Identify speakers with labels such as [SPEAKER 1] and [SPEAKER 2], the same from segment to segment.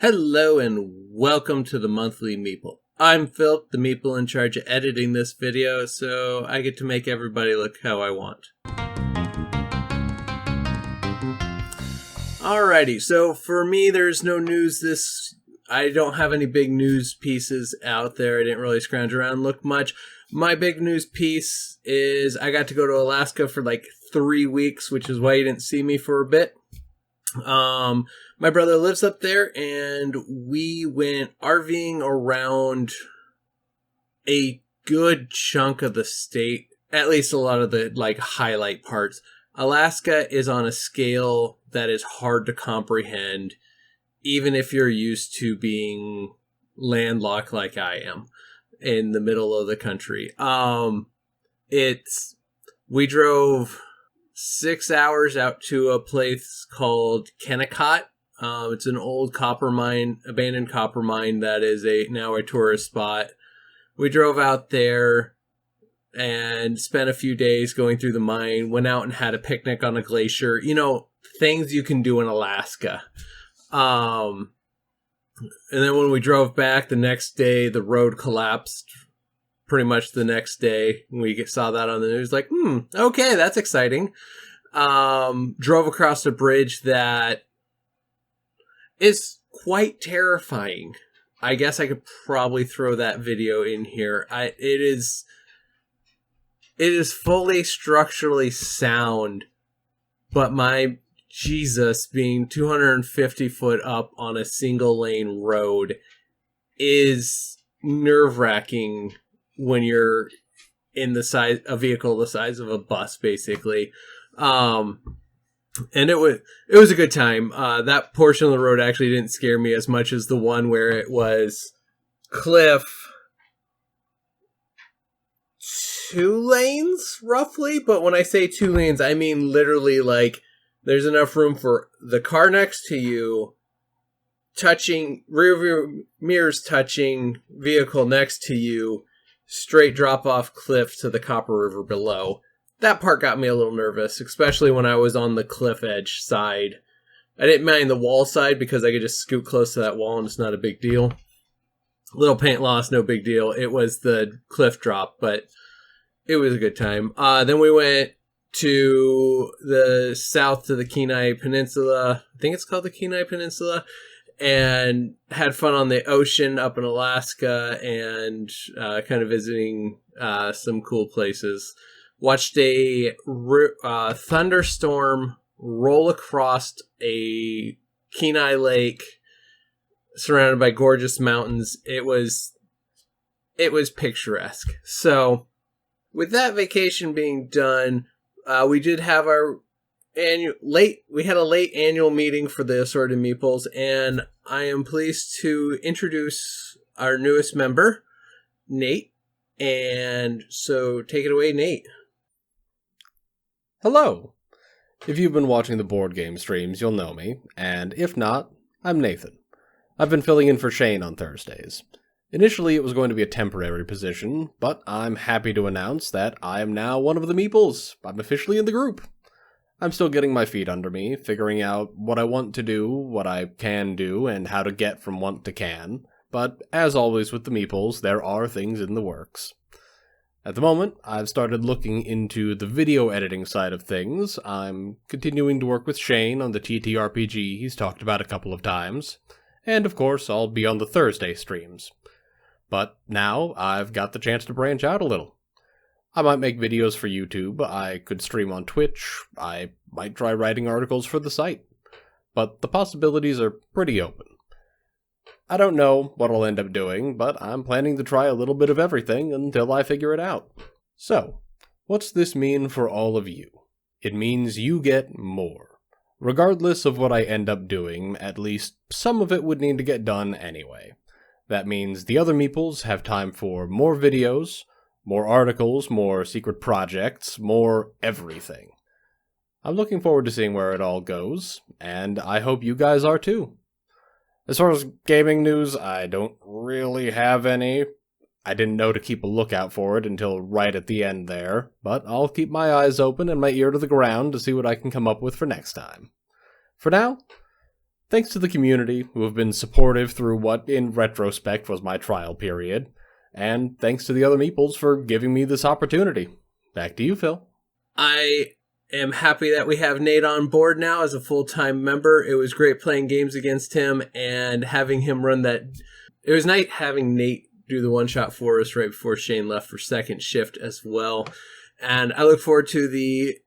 [SPEAKER 1] Hello and welcome to the monthly Meeple. I'm Phil, the Meeple in charge of editing this video, so I get to make everybody look how I want. Alrighty, so for me there's no news I don't have any big news pieces out there. I didn't really scrounge around and look much. My big news piece is I got to go to Alaska for like 3 weeks, which is why you didn't see me for a bit. My brother lives up there, and we went RVing around a good chunk of the state, at least a lot of the highlight parts. Alaska is on a scale that is hard to comprehend, even if you're used to being landlocked like I am in the middle of the country. We drove 6 hours out to a place called Kennecott. It's an old copper mine, abandoned copper mine that is now a tourist spot. We drove out there and spent a few days going through the mine, went out and had a picnic on a glacier. You know, things you can do in Alaska. And then when we drove back the next day, the road collapsed pretty much the next day. We saw that on the news, like, okay, that's exciting. Drove across a bridge that is quite terrifying. I guess I could probably throw that video in here. It is fully structurally sound, but my Jesus, being 250 foot up on a single lane road is nerve-wracking when you're in a vehicle the size of a bus, basically. And it was a good time. That portion of the road actually didn't scare me as much as the one where it was cliff, 2 lanes roughly. But when I say 2 lanes, I mean literally like there's enough room for the car next to you touching, rear view mirrors touching, vehicle next to you, straight drop off cliff to the Copper River below. That part got me a little nervous, especially when I was on the cliff edge side. I didn't mind the wall side because I could just scoot close to that wall and it's not a big deal. Little paint loss, no big deal. It was the cliff drop, but it was a good time. Then we went to the south to the Kenai Peninsula. I think it's called the Kenai Peninsula. And had fun on the ocean up in Alaska and kind of visiting some cool places. Watched a thunderstorm roll across a Kenai Lake surrounded by gorgeous mountains. It was picturesque. So with that vacation being done, we did have our late annual meeting for the Assorted Meeples, and I am pleased to introduce our newest member, Nate. And so take it away, Nate.
[SPEAKER 2] Hello! If you've been watching the board game streams, you'll know me, and if not, I'm Nathan. I've been filling in for Shane on Thursdays. Initially, it was going to be a temporary position, but I'm happy to announce that I am now one of the Meeples. I'm officially in the group. I'm still getting my feet under me, figuring out what I want to do, what I can do, and how to get from want to can, but as always with the Meeples, there are things in the works. At the moment, I've started looking into the video editing side of things. I'm continuing to work with Shane on the TTRPG he's talked about a couple of times, and of course I'll be on the Thursday streams. But now I've got the chance to branch out a little. I might make videos for YouTube, I could stream on Twitch, I might try writing articles for the site, but the possibilities are pretty open. I don't know what I'll end up doing, but I'm planning to try a little bit of everything until I figure it out. So, what's this mean for all of you? It means you get more. Regardless of what I end up doing, at least some of it would need to get done anyway. That means the other Meeples have time for more videos, more articles, more secret projects, more everything. I'm looking forward to seeing where it all goes, and I hope you guys are too. As far as gaming news, I don't really have any. I didn't know to keep a lookout for it until right at the end there, but I'll keep my eyes open and my ear to the ground to see what I can come up with for next time. For now, Thanks to the community, who have been supportive through what, in retrospect, was my trial period. And thanks to the other Meeples for giving me this opportunity. Back to you, Phil.
[SPEAKER 1] I am happy that we have Nate on board now as a full-time member. It was great playing games against him and having him run that. It was nice having Nate do the one-shot for us right before Shane left for second shift as well. And I look forward to the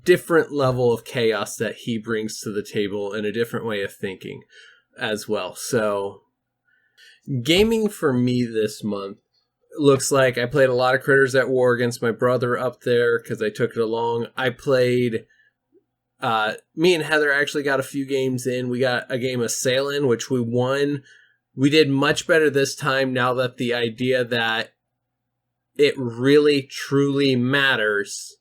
[SPEAKER 1] different level of chaos that he brings to the table and a different way of thinking as well. So gaming for me this month looks like I played a lot of Critters at War against my brother up there because I took it along. I played, me and Heather actually got a few games in. We got a game of Sailing, which we won. We did much better this time now that the idea that it really truly matters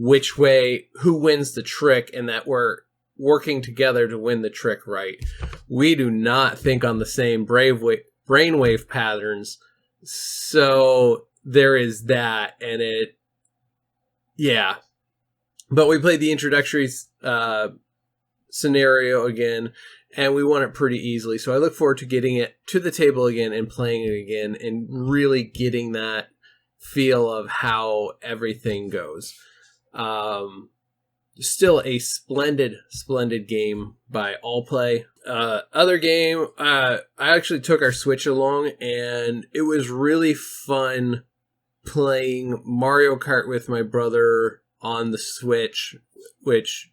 [SPEAKER 1] which way, who wins the trick, and that we're working together to win the trick right. We do not think on the same brainwave patterns, so there is that, and yeah. But we played the introductory scenario again, and we won it pretty easily, so I look forward to getting it to the table again and playing it again and really getting that feel of how everything goes. Still a splendid game by All Play. Other game, I actually took our Switch along, and it was really fun playing Mario Kart with my brother on the Switch, which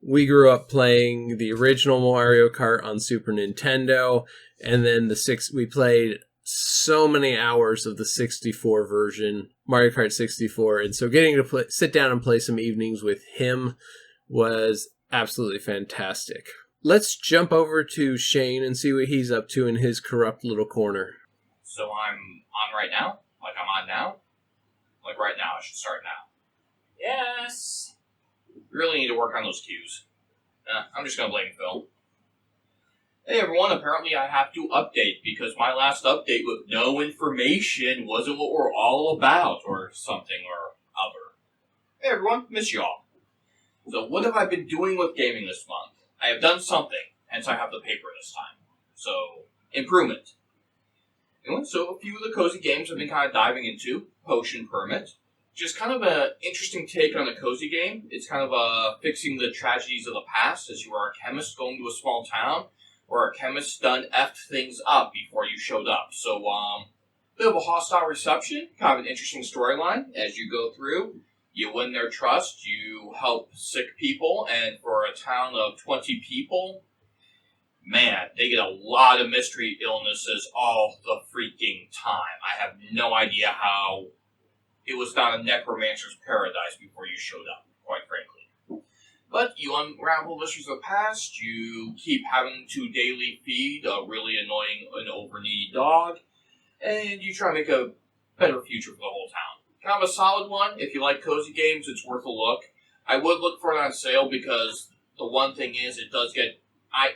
[SPEAKER 1] we grew up playing the original Mario Kart on Super Nintendo, and then we played so many hours of the 64 version, Mario Kart 64, and so getting to sit down and play some evenings with him was absolutely fantastic. Let's jump over to Shane and see what he's up to in his corrupt little corner.
[SPEAKER 3] So I'm on right now? Like I'm on now? Like right now, I should start now. Yes! Really need to work on those cues. I'm just gonna blame Phil. Hey everyone, apparently I have to update because my last update with no information wasn't what we're all about, or something or other. Hey everyone, miss y'all. So what have I been doing with gaming this month? I have done something, hence I have the paper this time. So, improvement. Anyway, so a few of the cozy games I've been kind of diving into. Potion Permit, which is kind of an interesting take on a cozy game. It's kind of fixing the tragedies of the past, as you are a chemist going to a small town, or a chemist done effed things up before you showed up. So, bit of a hostile reception, kind of an interesting storyline as you go through. You win their trust, you help sick people, and for a town of 20 people, man, they get a lot of mystery illnesses all the freaking time. I have no idea how it was not a necromancer's paradise before you showed up, quite frankly. But you unravel mysteries of the past, you keep having to daily feed a really annoying and over-needy dog, and you try to make a better future for the whole town. Kind of a solid one. If you like cozy games, it's worth a look. I would look for it on sale because the one thing is it does get,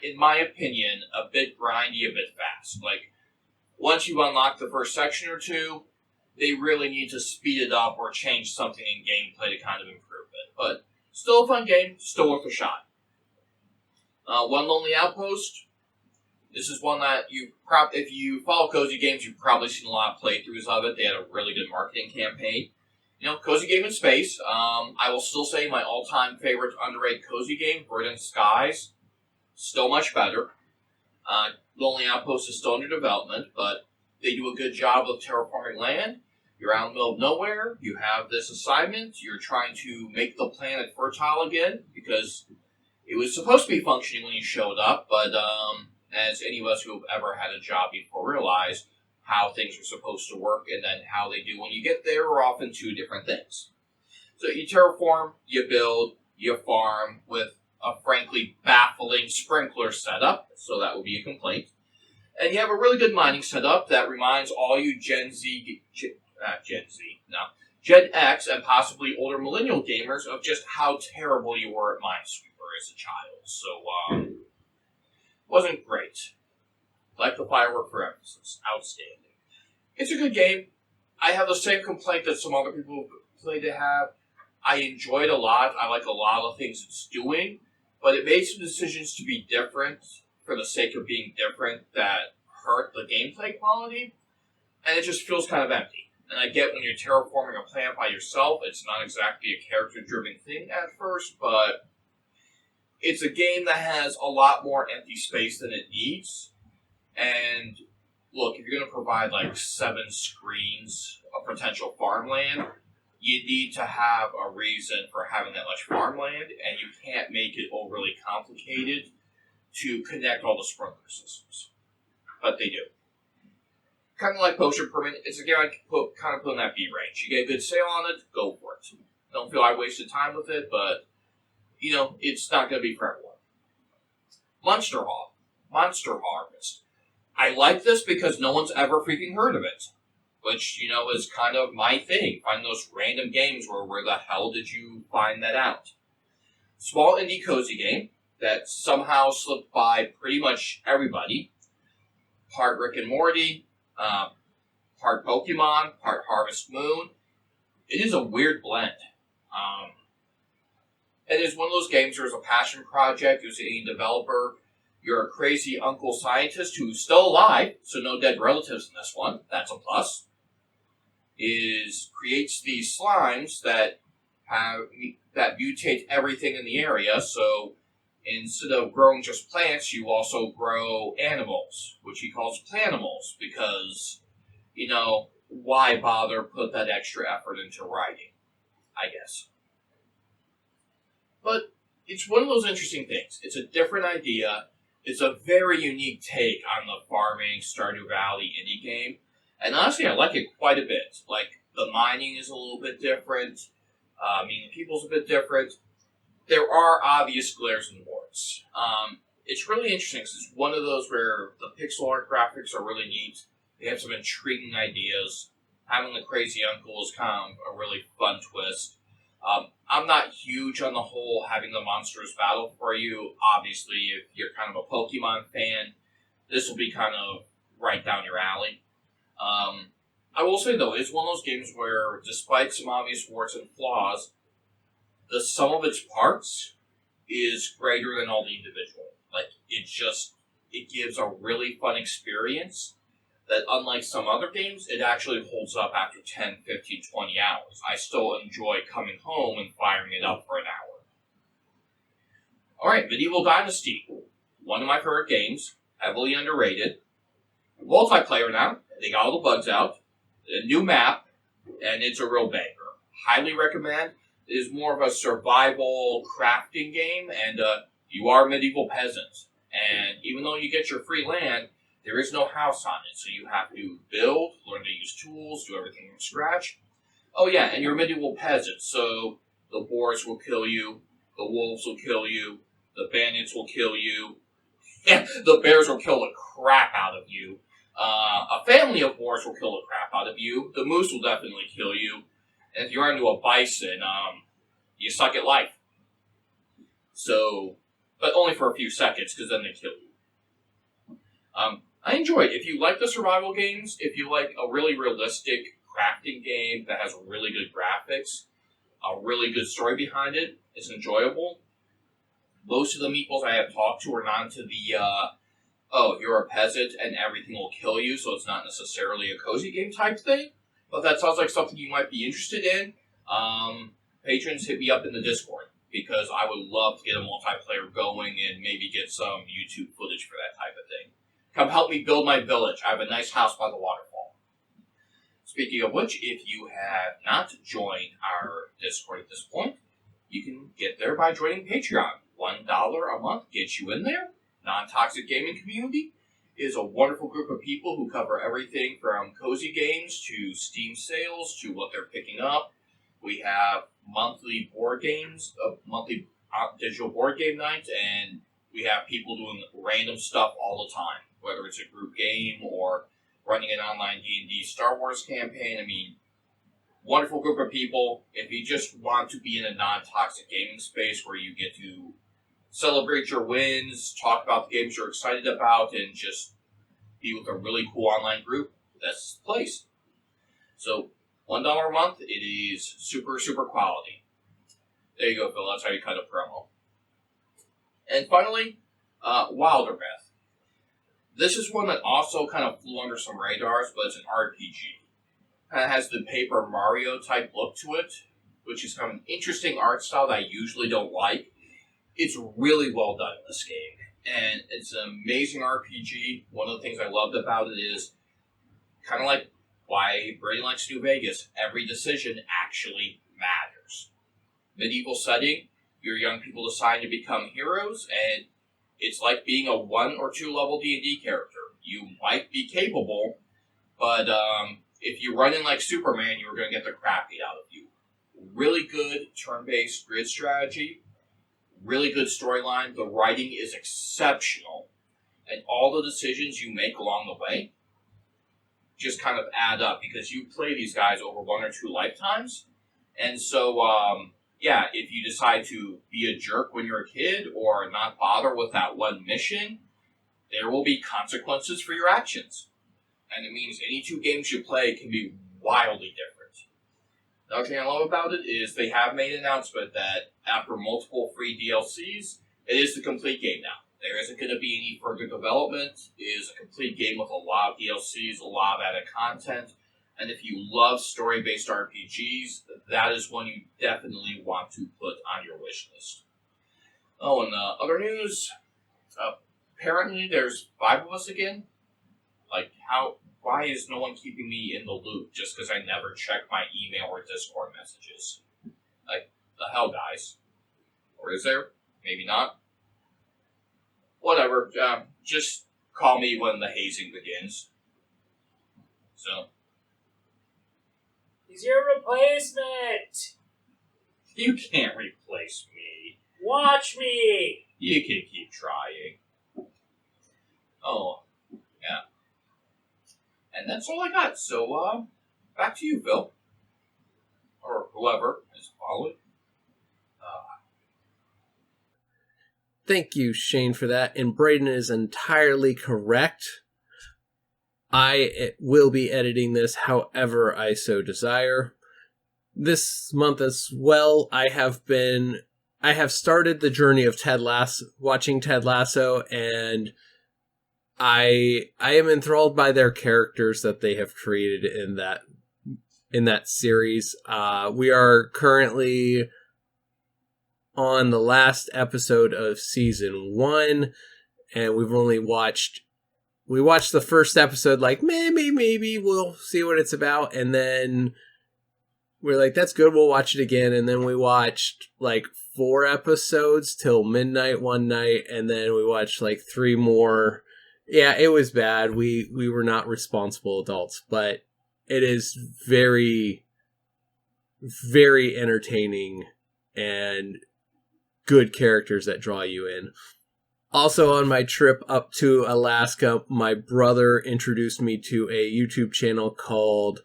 [SPEAKER 3] in my opinion, a bit grindy, a bit fast. Like, once you unlock the first section or two, they really need to speed it up or change something in gameplay to kind of improve it. But still a fun game, still worth a shot. One Lonely Outpost. This is one that if you follow cozy games, you've probably seen a lot of playthroughs of it. They had a really good marketing campaign. You know, cozy game in space. I will still say my all-time favorite underrated cozy game, Verdant Skies. Still much better. Lonely Outpost is still under development, but they do a good job of terraforming land. You're out in the middle of nowhere. You have this assignment. You're trying to make the planet fertile again because it was supposed to be functioning when you showed up, but as any of us who have ever had a job before realize, how things are supposed to work and then how they do when you get there are often two different things. So you terraform, you build, you farm with a frankly baffling sprinkler setup, so that would be a complaint. And you have a really good mining setup that reminds all you Gen X and possibly older millennial gamers of just how terrible you were at Minesweeper as a child. So, wasn't great. Like the firework for emphasis. Outstanding. It's a good game. I have the same complaint that some other people who played it have. I enjoy it a lot. I like a lot of things it's doing. but it made some decisions to be different for the sake of being different that hurt the gameplay quality, and it just feels kind of empty. And I get when you're terraforming a planet by yourself, it's not exactly a character-driven thing at first, but it's a game that has a lot more empty space than it needs. And look, if you're going to provide like 7 screens of potential farmland, you need to have a reason for having that much farmland, and you can't make it overly complicated to connect all the sprinkler systems. But they do. Kind of like Potion Permit, it's a game I kind of put in that B range. You get a good sale on it, go for it. Don't feel I wasted time with it, but, it's not going to be for everyone. Monster Harvest. I like this because no one's ever freaking heard of it. Which, is kind of my thing. Finding those random games where the hell did you find that out? Small indie cozy game that somehow slipped by pretty much everybody. Part Rick and Morty, part Pokemon, part Harvest Moon. It is a weird blend. It is one of those games where it's a passion project, you're a developer, you're a crazy uncle scientist who's still alive, so no dead relatives in this one, that's a plus. Creates these slimes that mutate everything in the area, so instead of growing just plants, you also grow animals, which he calls planimals, because, why bother put that extra effort into writing, I guess. But it's one of those interesting things. It's a different idea. It's a very unique take on the farming Stardew Valley indie game. And honestly, I like it quite a bit. Like, the mining is a little bit different. The people's a bit different. There are obvious glares and warts. It's really interesting because it's one of those where the pixel art graphics are really neat. They have some intriguing ideas. Having the crazy uncle is kind of a really fun twist. I'm not huge on the whole having the monsters battle for you. Obviously, if you're kind of a Pokemon fan, this will be kind of right down your alley. I will say, though, it's one of those games where, despite some obvious warts and flaws, the sum of its parts is greater than all the individual. Like, it gives a really fun experience that, unlike some other games, it actually holds up after 10, 15, 20 hours. I still enjoy coming home and firing it up for an hour. Alright, Medieval Dynasty. One of my favorite games, heavily underrated. Multiplayer now, they got all the bugs out. A new map, and it's a real banger. Highly recommend. It is more of a survival crafting game, and you are medieval peasants. And even though you get your free land, there is no house on it, so you have to build, learn to use tools, do everything from scratch. Oh yeah, and you're a medieval peasant, so the boars will kill you, the wolves will kill you, the bandits will kill you, the bears will kill the crap out of you, a family of boars will kill the crap out of you, the moose will definitely kill you, and if you run into a bison, you suck at life. So, but only for a few seconds, because then they kill you. I enjoy it. If you like the survival games, if you like a really realistic crafting game that has really good graphics, a really good story behind it, it's enjoyable. Most of the Meeples I have talked to are not into the, you're a peasant and everything will kill you, so it's not necessarily a cozy game type thing. But that sounds like something you might be interested in. Patrons, hit me up in the Discord, because I would love to get a multiplayer going and maybe get some YouTube footage for that type of thing. Come help me build my village. I have a nice house by the waterfall. Speaking of which, if you have not joined our Discord at this point, you can get there by joining Patreon. $1 a month gets you in there. Non-Toxic Gaming Community is a wonderful group of people who cover everything from cozy games to Steam sales to what they're picking up. We have monthly board games, monthly digital board game nights, and we have people doing random stuff all the time, whether it's a group game or running an online D&D Star Wars campaign. I mean, wonderful group of people. If you just want to be in a non-toxic gaming space where you get to celebrate your wins, talk about the games you're excited about, and just be with a really cool online group, that's the place. So, $1 a month, it is super, super quality. There you go, Phil. That's how you cut a promo. And finally, Wildermyth. This is one that also kind of flew under some radars, but it's an RPG. Kind of has the Paper Mario type look to it, which is kind of an interesting art style that I usually don't like. It's really well done in this game, and it's an amazing RPG. One of the things I loved about it is kind of like why Brady likes New Vegas. Every decision actually matters. Medieval setting, your young people decide to become heroes, and it's like being a 1 or 2 level D&D character. You might be capable, but if you run in like Superman, you're going to get the crap beat out of you. Really good turn-based grid strategy. Really good storyline. The writing is exceptional. And all the decisions you make along the way just kind of add up because you play these guys over 1 or 2 lifetimes. And so, if you decide to be a jerk when you're a kid or not bother with that one mission, there will be consequences for your actions. And it means any 2 games you play can be wildly different. Another thing I love about it is they have made an announcement that after multiple free DLCs, it is the complete game now. There isn't going to be any further development. It is a complete game with a lot of DLCs, a lot of added content. And if you love story-based RPGs, that is one you definitely want to put on your wish list. Oh, and other news, apparently there's 5 of us again. Why is no one keeping me in the loop just because I never check my email or Discord messages? Like, the hell, guys? Or is there? Maybe not. Whatever, just call me when the hazing begins. So.
[SPEAKER 4] He's your replacement!
[SPEAKER 3] You can't replace me.
[SPEAKER 4] Watch me!
[SPEAKER 3] You can keep trying. Oh, yeah. And that's all I got, so, back to you, Phil. Or whoever is following.
[SPEAKER 1] Thank you, Shane, for that. And Braden is entirely correct. I will be editing this however I so desire. This month as well, I have started the journey of watching Ted Lasso, and I am enthralled by their characters that they have created in that series. We are currently on the last episode of season 1, and we watched the first episode, like, maybe we'll see what it's about, and then we're like, that's good, we'll watch it again, and then we watched, like, 4 episodes till midnight one night, and then we watched, like, 3 more. Yeah, it was bad. We were not responsible adults, but it is very, very entertaining, and good characters that draw you in. Also, on my trip up to Alaska, my brother introduced me to a YouTube channel called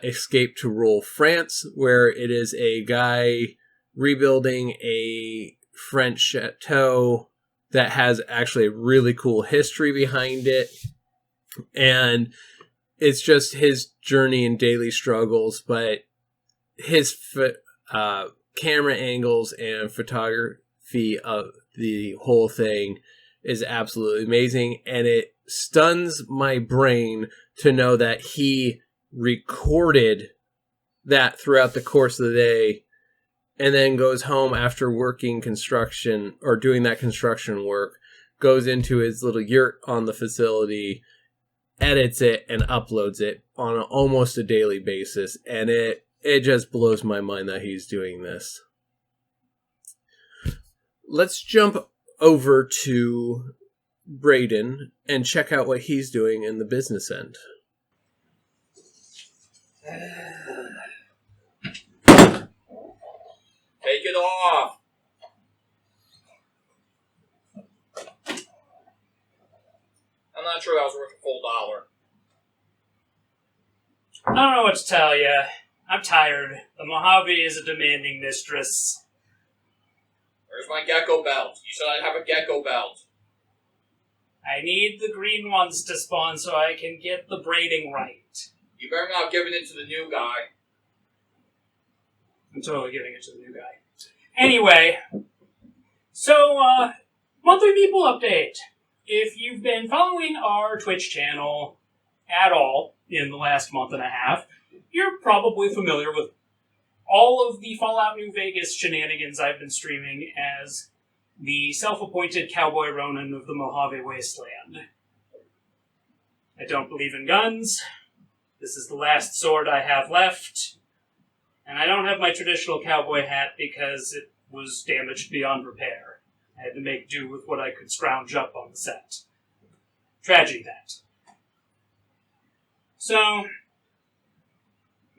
[SPEAKER 1] Escape to Rural France, where it is a guy rebuilding a French chateau that has actually a really cool history behind it. And it's just his journey and daily struggles, but his camera angles and photography of the whole thing is absolutely amazing, and it stuns my brain to know that he recorded that throughout the course of the day and then goes home after working construction or doing that construction work, goes into his little yurt on the facility, edits it, and uploads it on almost a daily basis, and it just blows my mind that he's doing this. Let's jump over to Braden and check out what he's doing in the business end.
[SPEAKER 3] Take it off! I'm not sure that was worth a full $1.
[SPEAKER 4] I don't know what to tell you. I'm tired. The Mojave is a demanding mistress.
[SPEAKER 3] Where's my gecko belt? You said I'd have a gecko belt.
[SPEAKER 4] I need the green ones to spawn so I can get the braiding right.
[SPEAKER 3] You better not give it to the new guy.
[SPEAKER 4] I'm totally giving it to the new guy. Anyway, so, Monthly Meeple update. If you've been following our Twitch channel at all in the last month and a half, you're probably familiar with all of the Fallout New Vegas shenanigans I've been streaming as the self-appointed Cowboy Ronin of the Mojave Wasteland. I don't believe in guns. This is the last sword I have left. And I don't have my traditional cowboy hat because it was damaged beyond repair. I had to make do with what I could scrounge up on the set. Tragedy that. So,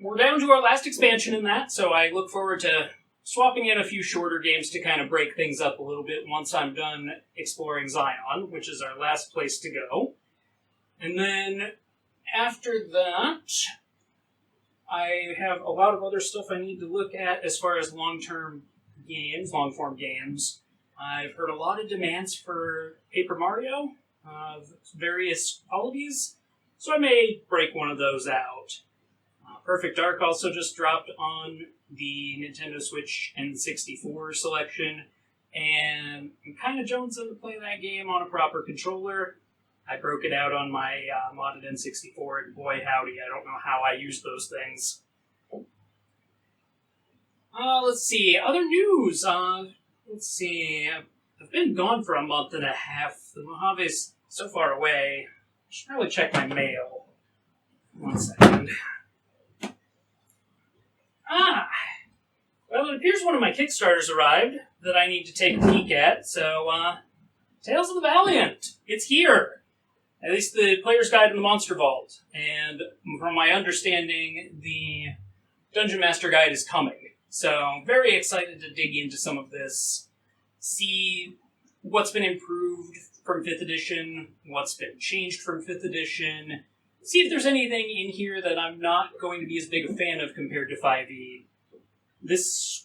[SPEAKER 4] we're down to our last expansion in that, so I look forward to swapping in a few shorter games to kind of break things up a little bit once I'm done exploring Zion, which is our last place to go. And then, after that, I have a lot of other stuff I need to look at as far as long-form games. I've heard a lot of demands for Paper Mario of various qualities, so I may break one of those out. Perfect Dark also just dropped on the Nintendo Switch N64 selection, and I'm kind of jonesing to play that game on a proper controller. I broke it out on my modded N64, and boy howdy, I don't know how I use those things. Let's see, other news. Let's see, I've been gone for a month and a half. The Mojave's so far away. I should probably check my mail. 1 second. Well, it appears one of my Kickstarters arrived that I need to take a peek at, so, Tales of the Valiant! It's here! At least the Player's Guide in the Monster Vault. And from my understanding, the Dungeon Master Guide is coming. So, very excited to dig into some of this, see what's been improved from 5th edition, what's been changed from 5th edition, see if there's anything in here that I'm not going to be as big a fan of compared to 5e. This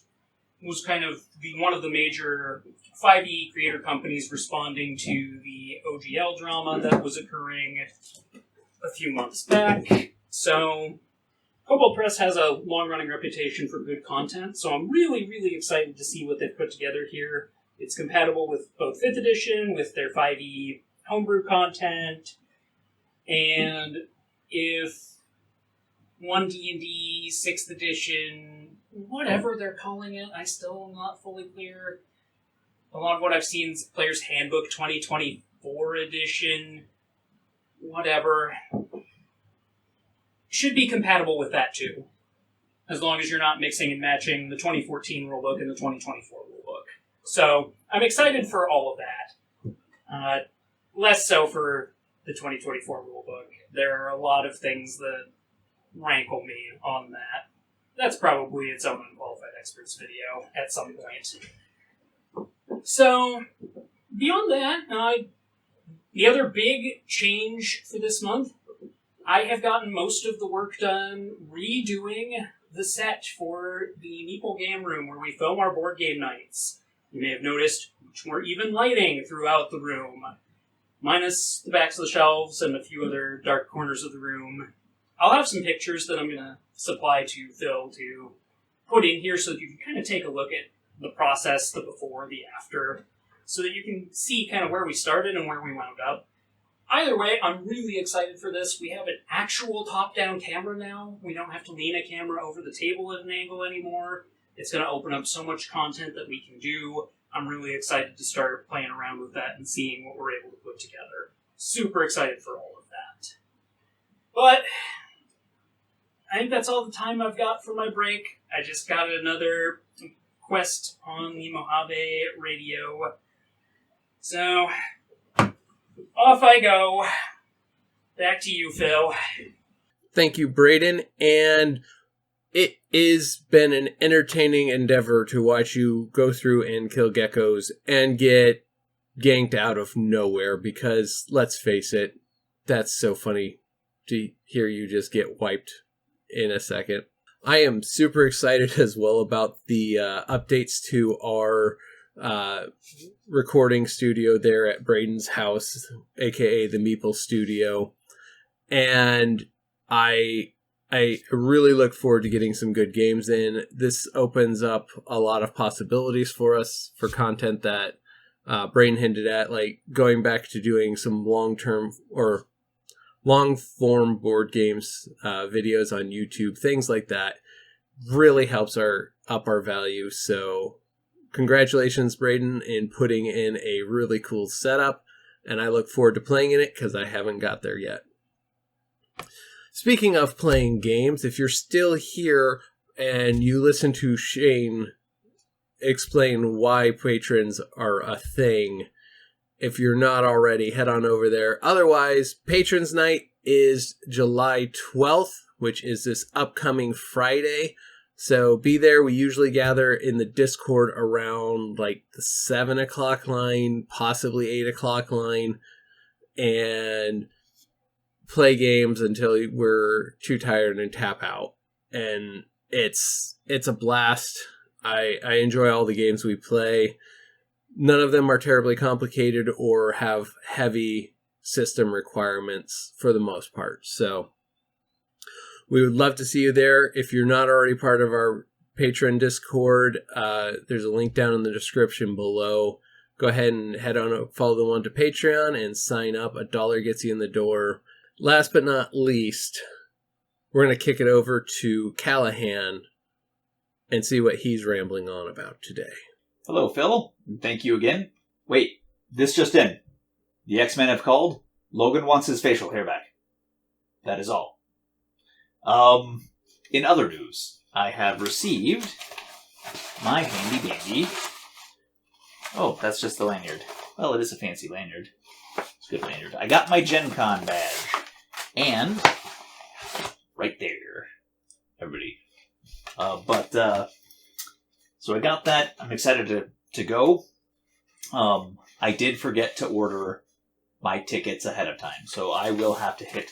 [SPEAKER 4] was kind of one of the major 5e creator companies responding to the OGL drama that was occurring a few months back. So, Cobalt Press has a long-running reputation for good content, so I'm really, really excited to see what they've put together here. It's compatible with both 5th edition, with their 5e homebrew content, and if 1D&D, 6th edition, whatever they're calling it, I still am not fully clear. A lot of what I've seen is Player's Handbook 2024 edition, whatever, should be compatible with that too, as long as you're not mixing and matching the 2014 rulebook and the 2024 rulebook. So, I'm excited for all of that. Less so for the 2024 rulebook. There are a lot of things that rankle me on that. That's probably its own Unqualified Experts video at some point. So, beyond that, the other big change for this month, I have gotten most of the work done redoing the set for the Meeple game room where we film our board game nights. You may have noticed much more even lighting throughout the room, minus the backs of the shelves and a few other dark corners of the room. I'll have some pictures that I'm going to supply to Phil to put in here so that you can kind of take a look at the process, the before, the after, so that you can see kind of where we started and where we wound up. Either way, I'm really excited for this. We have an actual top-down camera now. We don't have to lean a camera over the table at an angle anymore. It's going to open up so much content that we can do. I'm really excited to start playing around with that and seeing what we're able to put together. Super excited for all of that. But I think that's all the time I've got for my break. I just got another quest on the Mojave radio. So, off I go. Back to you, Phil.
[SPEAKER 1] Thank you, Brayden. And it has been an entertaining endeavor to watch you go through and kill geckos and get ganked out of nowhere because, let's face it, that's so funny to hear you just get wiped in a second. I am super excited as well about the updates to our recording studio there at Brayden's house, aka the Meeple studio. And I really look forward to getting some good games in. This opens up a lot of possibilities for us for content that Brain hinted at, like going back to doing some long-term or long-form board games videos on YouTube, things like that, really helps up our value. So congratulations, Braden, in putting in a really cool setup, and I look forward to playing in it because I haven't got there yet. Speaking of playing games, if you're still here and you listen to Shane explain why patrons are a thing, if you're not already, head on over there. Otherwise, Patrons Night is July 12th, which is this upcoming Friday. So be there. We usually gather in the Discord around like the 7 o'clock line, possibly 8 o'clock line, and play games until we're too tired and tap out. And it's a blast. I enjoy all the games we play. None of them are terribly complicated or have heavy system requirements for the most part. So we would love to see you there. If you're not already part of our Patreon Discord, there's a link down in the description below. Go ahead and head on, follow the one to Patreon and sign up. $1 gets you in the door. Last but not least, we're going to kick it over to Callahan and see what he's rambling on about today.
[SPEAKER 5] Hello, Phil. Thank you again. Wait, this just in. The X-Men have called. Logan wants his facial hair back. That is all. In other news, I have received my handy-dandy... Oh, that's just the lanyard. Well, it is a fancy lanyard. It's a good lanyard. I got my Gen Con badge. And... right there. Everybody. So I got that. I'm excited to go. I did forget to order my tickets ahead of time, so I will have to hit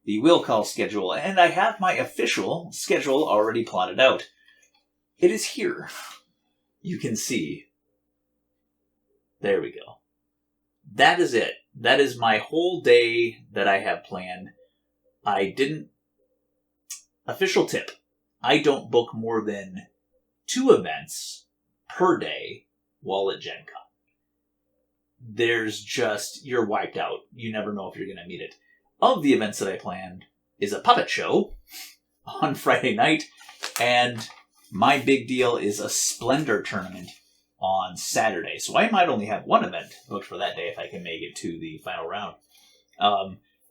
[SPEAKER 5] the will call schedule, and I have my official schedule already plotted out. It is here. You can see. There we go. That is it. That is my whole day that I have planned. Official tip. I don't book more than 2 events per day while at Gen Con. You're wiped out. You never know if you're going to meet it. Of the events that I planned is a puppet show on Friday night, and my big deal is a Splendor tournament on Saturday. So I might only have 1 event booked for that day if I can make it to the final round.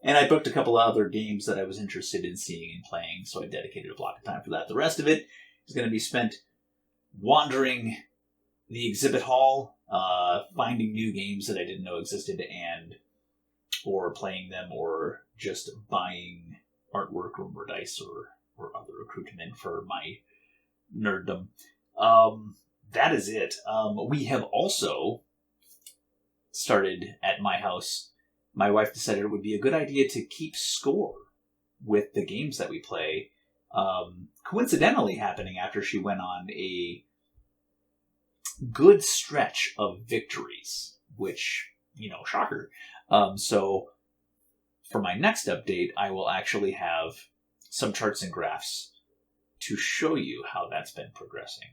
[SPEAKER 5] And I booked a couple of other games that I was interested in seeing and playing, so I dedicated a block of time for that. The rest of it is going to be spent wandering the exhibit hall, finding new games that I didn't know existed, or playing them, or just buying artwork or more dice or other accoutrement for my nerddom. That is it. We have also started at my house. My wife decided it would be a good idea to keep score with the games that we play. Coincidentally happening after she went on a good stretch of victories, which, shocker. So for my next update, I will actually have some charts and graphs to show you how that's been progressing.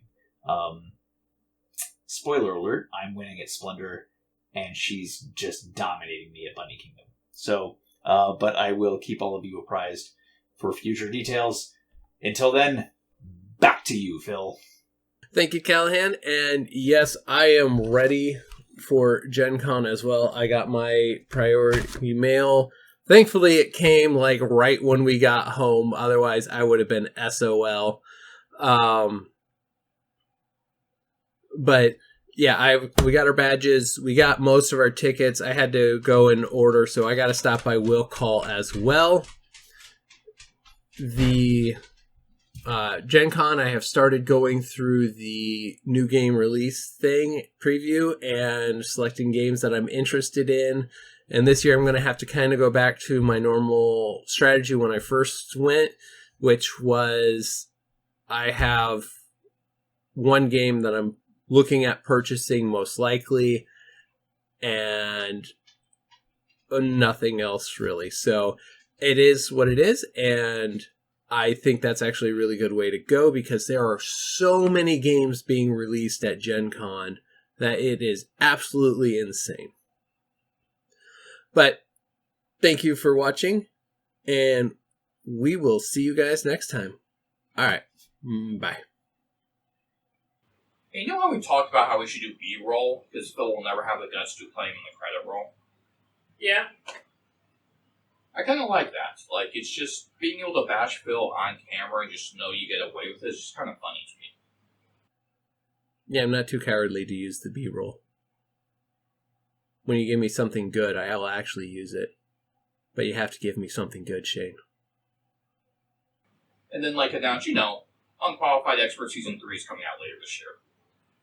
[SPEAKER 5] Spoiler alert, I'm winning at Splendor, and she's just dominating me at Bunny Kingdom. So, but I will keep all of you apprised for future details. Until then, back to you, Phil.
[SPEAKER 1] Thank you, Callahan. And yes, I am ready for Gen Con as well. I got my priority mail. Thankfully, it came like right when we got home. Otherwise, I would have been SOL. But yeah, we got our badges. We got most of our tickets. I had to go in order, so I got to stop by Will Call as well. The Gen Con, I have started going through the new game release thing, preview, and selecting games that I'm interested in. And this year I'm going to have to kind of go back to my normal strategy when I first went, which was I have one game that I'm looking at purchasing most likely, and nothing else really. So it is what it is, and I think that's actually a really good way to go because there are so many games being released at Gen Con that it is absolutely insane. But thank you for watching, and we will see you guys next time. All right, bye.
[SPEAKER 3] Hey, you know how we talked about how we should do B-roll? Because Phil will never have the guts to play him in the credit roll.
[SPEAKER 4] Yeah.
[SPEAKER 3] I kind of like that. Like, it's just being able to bash Phil on camera and just know you get away with it is just kind of funny to me.
[SPEAKER 1] Yeah, I'm not too cowardly to use the B-roll. When you give me something good, I'll actually use it. But you have to give me something good, Shane.
[SPEAKER 3] And then, like, announce, Unqualified Expert Season 3 is coming out later this year.